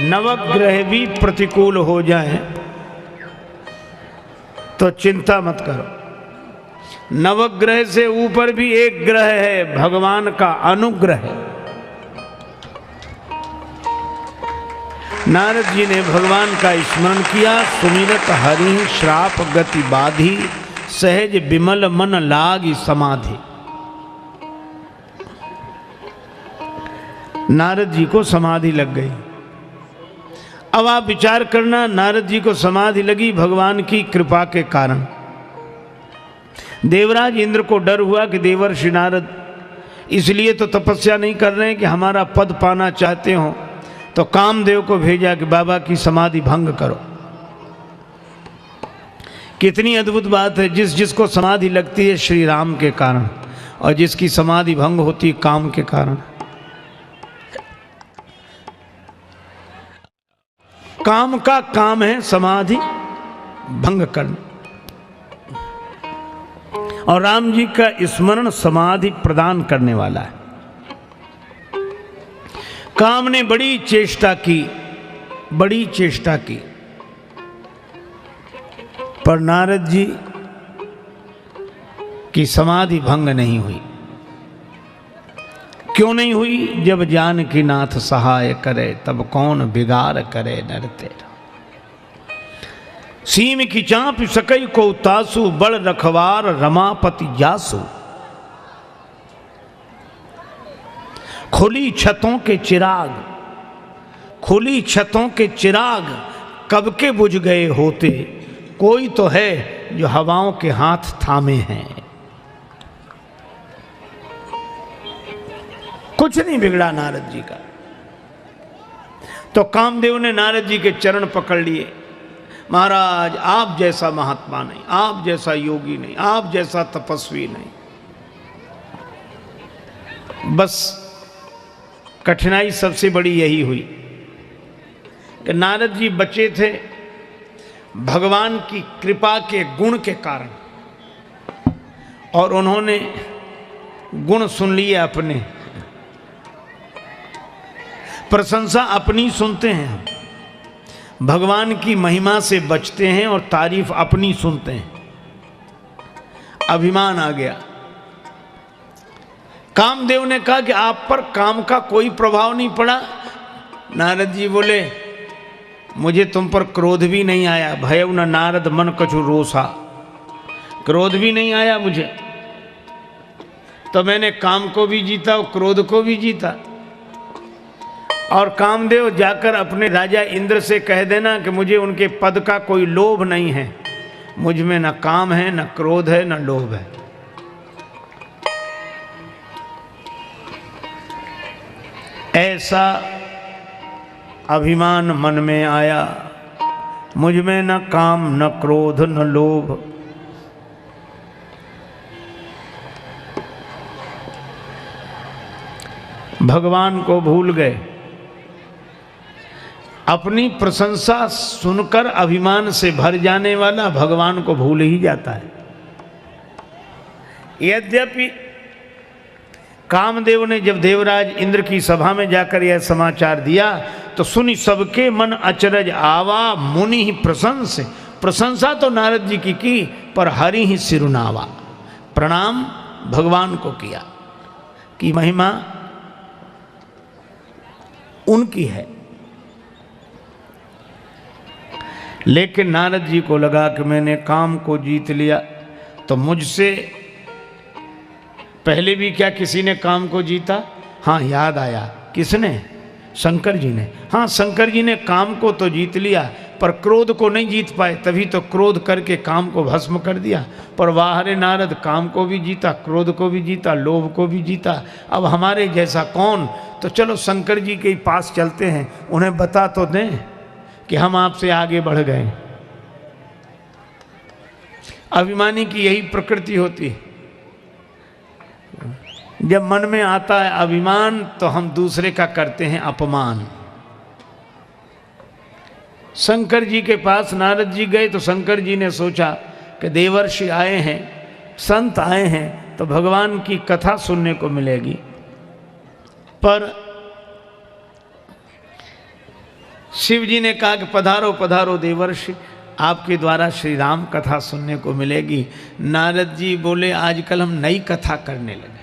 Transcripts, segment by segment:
नवग्रह भी प्रतिकूल हो जाएं तो चिंता मत करो। नवग्रह से ऊपर भी एक ग्रह है, भगवान का अनुग्रह। नारद जी ने भगवान का स्मरण किया। सुमिरत हरि श्राप गति बाधी, सहज विमल मन लागी समाधि। नारद जी को समाधि लग गई। अब आप विचार करना, नारद जी को समाधि लगी भगवान की कृपा के कारण। देवराज इंद्र को डर हुआ कि देवर्षि नारद इसलिए तो तपस्या नहीं कर रहे हैं कि हमारा पद पाना चाहते हो, तो कामदेव को भेजा कि बाबा की समाधि भंग करो। कितनी अद्भुत बात है, जिस जिसको समाधि लगती है श्री राम के कारण, और जिसकी समाधि भंग होती है काम के कारण। काम का काम है समाधि भंग करना, और राम जी का स्मरण समाधि प्रदान करने वाला है। काम ने बड़ी चेष्टा की, बड़ी चेष्टा की, पर नारद जी की समाधि भंग नहीं हुई। क्यों नहीं हुई? जब जानकी नाथ सहाय करे, तब कौन बिगाड़ करे नर तेरा। सीम की चाँप सकई को तासु, बड़ रखवार रमापति जासु। खुली छतों के चिराग, खुली छतों के चिराग कब के बुझ गए होते, कोई तो है जो हवाओं के हाथ थामे हैं। कुछ नहीं बिगड़ा नारद जी का। तो कामदेव ने नारद जी के चरण पकड़ लिए। महाराज आप जैसा महात्मा नहीं, आप जैसा योगी नहीं, आप जैसा तपस्वी नहीं। बस कठिनाई सबसे बड़ी यही हुई कि नारद जी बचे थे भगवान की कृपा के गुण के कारण, और उन्होंने गुण सुन लिए अपने। प्रशंसा अपनी सुनते हैं, भगवान की महिमा से बचते हैं और तारीफ अपनी सुनते हैं। अभिमान आ गया। कामदेव ने कहा कि आप पर काम का कोई प्रभाव नहीं पड़ा। नारद जी बोले मुझे तुम पर क्रोध भी नहीं आया। भय न नारद मन कछु रोसा, क्रोध भी नहीं आया मुझे। तो मैंने काम को भी जीता और क्रोध को भी जीता। और कामदेव जाकर अपने राजा इंद्र से कह देना कि मुझे उनके पद का कोई लोभ नहीं है, मुझ में न काम है, न क्रोध है, न लोभ है। ऐसा अभिमान मन में आया, मुझ में न काम, न क्रोध, न लोभ। भगवान को भूल गए। अपनी प्रशंसा सुनकर अभिमान से भर जाने वाला भगवान को भूल ही जाता है। यद्यपि कामदेव ने जब देवराज इंद्र की सभा में जाकर यह समाचार दिया तो सुनी सबके मन अचरज आवा, मुनि ही प्रशंस। प्रशंसा तो नारद जी की पर हरि ही सिरुनावा, प्रणाम भगवान को किया कि महिमा उनकी है। लेकिन नारद जी को लगा कि मैंने काम को जीत लिया, तो मुझसे पहले भी क्या किसी ने काम को जीता? हाँ, याद आया। किसने? शंकर जी ने। हाँ, शंकर जी ने काम को तो जीत लिया पर क्रोध को नहीं जीत पाए, तभी तो क्रोध करके काम को भस्म कर दिया। पर वाह रे नारद, काम को भी जीता, क्रोध को भी जीता, लोभ को भी जीता। अब हमारे जैसा कौन? तो चलो शंकर जी के पास चलते हैं, उन्हें बता तो दें कि हम आपसे आगे बढ़ गए। अभिमानी की यही प्रकृति होती है। जब मन में आता है अभिमान तो हम दूसरे का करते हैं अपमान। शंकर जी के पास नारद जी गए तो शंकर जी ने सोचा कि देवर्षि आए हैं, संत आए हैं, तो भगवान की कथा सुनने को मिलेगी। पर शिव जी ने कहा कि पधारो पधारो देवर्षि, आपके द्वारा श्री राम कथा सुनने को मिलेगी। नारद जी बोले आजकल हम नई कथा करने लगे।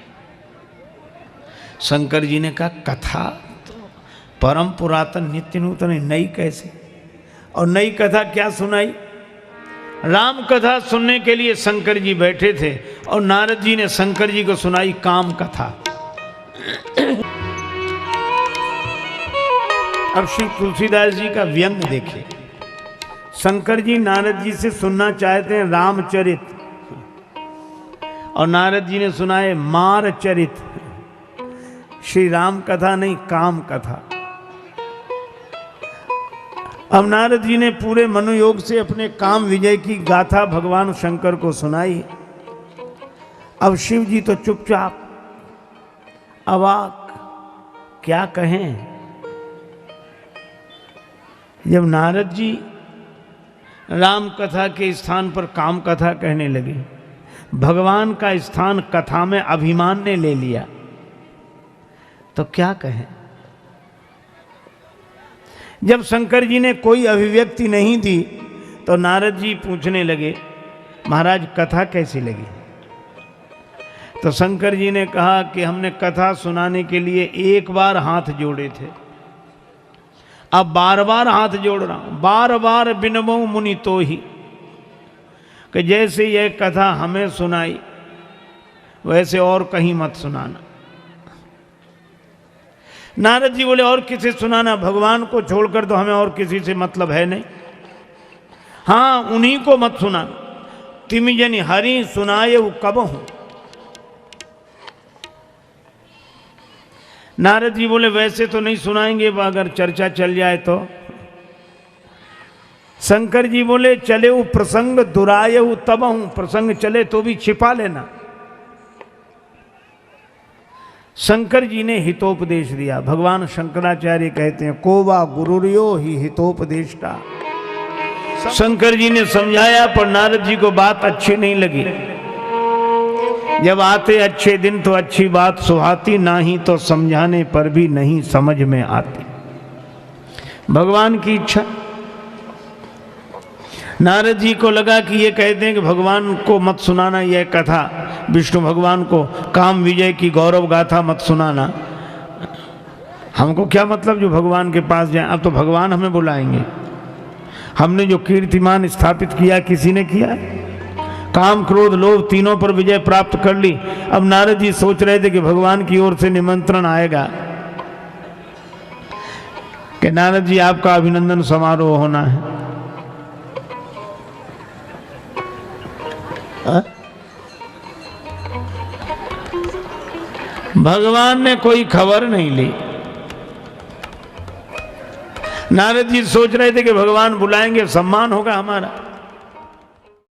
शंकर जी ने कहा कथा तो परम पुरातन नित्य नूतन, नई कैसे? और नई कथा क्या सुनाई? राम कथा सुनने के लिए शंकर जी बैठे थे और नारद जी ने शंकर जी को सुनाई काम कथा। अब श्री तुलसीदास जी का व्यंग देखे। शंकर जी नारद जी से सुनना चाहते हैं रामचरित, और नारद जी ने सुनाए मारचरित, श्री राम कथा नहीं काम कथा। अब नारद जी ने पूरे मनोयोग से अपने काम विजय की गाथा भगवान शंकर को सुनाई। अब शिव जी तो चुपचाप अवाक, क्या कहें। जब नारद जी राम कथा के स्थान पर काम कथा कहने लगे, भगवान का स्थान कथा में अभिमान ने ले लिया, तो क्या कहें। जब शंकर जी ने कोई अभिव्यक्ति नहीं दी तो नारद जी पूछने लगे महाराज कथा कैसी लगी। तो शंकर जी ने कहा कि हमने कथा सुनाने के लिए एक बार हाथ जोड़े थे, अब बार बार हाथ जोड़ रहा हूं, बार बार बिनमो मुनि तो ही, कि जैसे यह कथा हमें सुनाई वैसे और कहीं मत सुनाना। नारद जी बोले और किसी सुनाना, भगवान को छोड़कर तो हमें और किसी से मतलब है नहीं। हाँ उन्हीं को मत सुनाना। तिमि जनि हरि सुनाए कब हूं। नारद जी बोले वैसे तो नहीं सुनाएंगे, अगर चर्चा चल जाए तो। शंकर जी बोले चले वो प्रसंग दुरायहु तब हूं, प्रसंग चले तो भी छिपा लेना। शंकर जी ने हितोपदेश दिया। भगवान शंकराचार्य कहते हैं कोवा गुरुर्यो ही हितोपदेष्टा। शंकर जी ने समझाया पर नारद जी को बात अच्छी नहीं लगी। जब आते अच्छे दिन तो अच्छी बात सुहाती, नहीं तो समझाने पर भी नहीं समझ में आती। भगवान की इच्छा। नारद जी को लगा कि ये कहते हैं कि भगवान को मत सुनाना यह कथा, विष्णु भगवान को काम विजय की गौरव गाथा मत सुनाना। हमको क्या मतलब जो भगवान के पास जाए, अब तो भगवान हमें बुलाएंगे। हमने जो कीर्तिमान स्थापित किया किसी ने किया? काम क्रोध लोभ तीनों पर विजय प्राप्त कर ली। अब नारद जी सोच रहे थे कि भगवान की ओर से निमंत्रण आएगा कि नारद जी आपका अभिनंदन समारोह होना है। भगवान ने कोई खबर नहीं ली। नारद जी सोच रहे थे कि भगवान बुलाएंगे, सम्मान होगा हमारा।